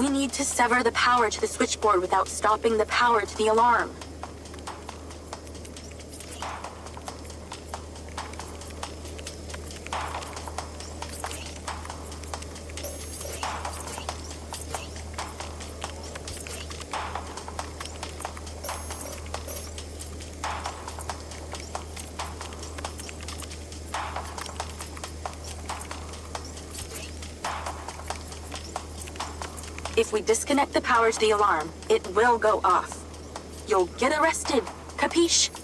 We need to sever the power to the switchboard without stopping the power to the alarm. If we disconnect the power to the alarm, it will go off. You'll get arrested, capiche?